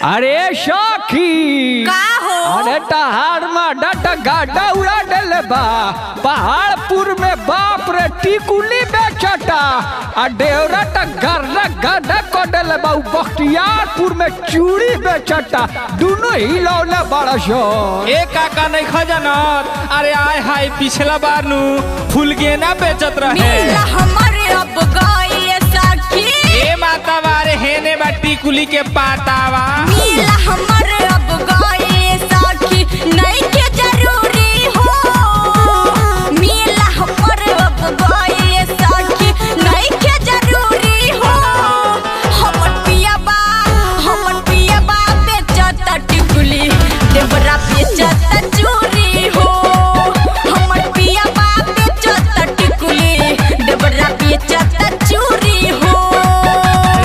अरे सखी का हो? अरे टहार में डट गाड़ा उड़ा डल बा पहाड़पुर में बाप रे टिकुली बेचटा आ डेवरा गर्रा गड्ढा कटल बा बख्तियारपुर में चूड़ी बेचटा दोनों ही लौले बड़ा सो ए काका नहीं खजनत। अरे आय हाय पिछला बार नु फूल गेना बेचत रहे हमारे अब गइले सखी ए माता वारे हेने बा टिकुली के पातावा मिला हमारे अब गइले सखी नहीं के जरूरी हो मिला हमारे अब गइले सखी नहीं के जरूरी हो हमर पिया बा बेचत टिकुली देवरा बेचत चूड़ी हो हमर पिया बा बेचत टिकुली देवरा बेचत चूड़ी हो।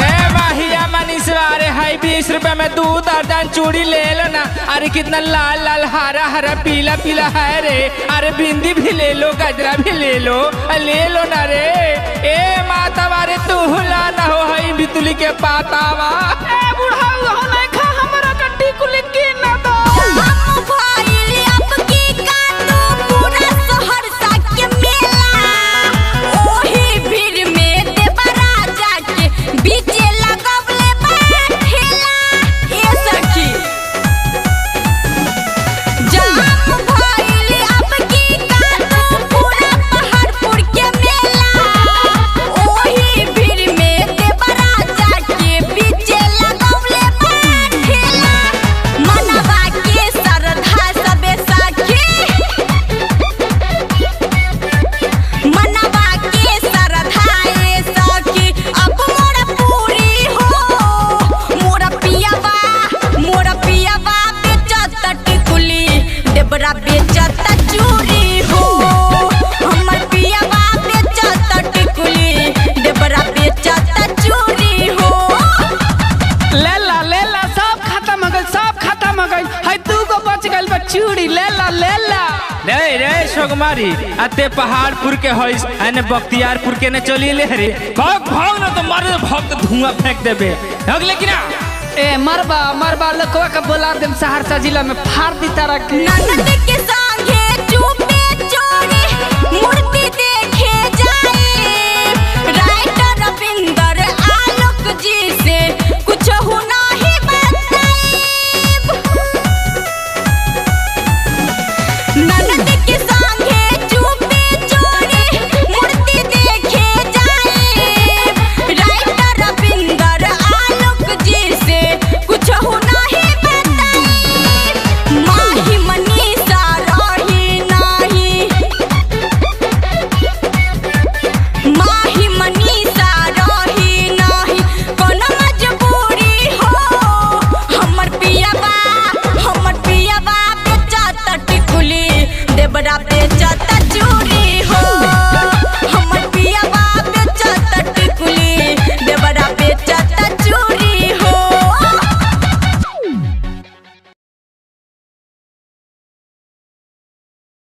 रे माहिया मनीष वारे हाय 20 रुपए में 2 दर्जन चूड़ी ले लो ना। अरे कितना लाल लाल हरा हरा पीला पीला है रे। अरे बिंदी भी ले लो गजरा भी ले लो ना रे। ए माता वारे तू ला ना हो हई बितुली के पातावा ए बुढ़ाऊ हो नहीं खा हमरा का टिकुली की ना दो हम भाईली अब की काटो पूरा शहर साके मेला ओही भीड़ में देवरा जाके बीचे लगवले बैठेला ए सखी जाम भाईली अब की काटो पूरा पहाड़पुर के मेला ओही भीड़ में देवरा जाके बीचे लगवले बैठेला मनवा के श्रद्धा सबे सखी मनवा के श्रद्धा ए सखी अब मोरा पूरी हो मोरा पियावा बेचत टिकुली देवरा बेचत चूड़ी हो हमर पियावा बेचत टिकुली देवरा बेचत चूड़ी हो। ले ला सब खत्म हो गई है तू को बच गइल बा चूड़ी ले ला रे रे सोगमारी अते पहाड़पुर के होइस अने बख्तियारपुर के ने चली ले रे भाग ना तो मारे भाग तो धुआं फेंक देबे हग लेकिन ए मरबा लकोवा का बोला देम सहरसा जिला में फाड़ दी तारा की ननद के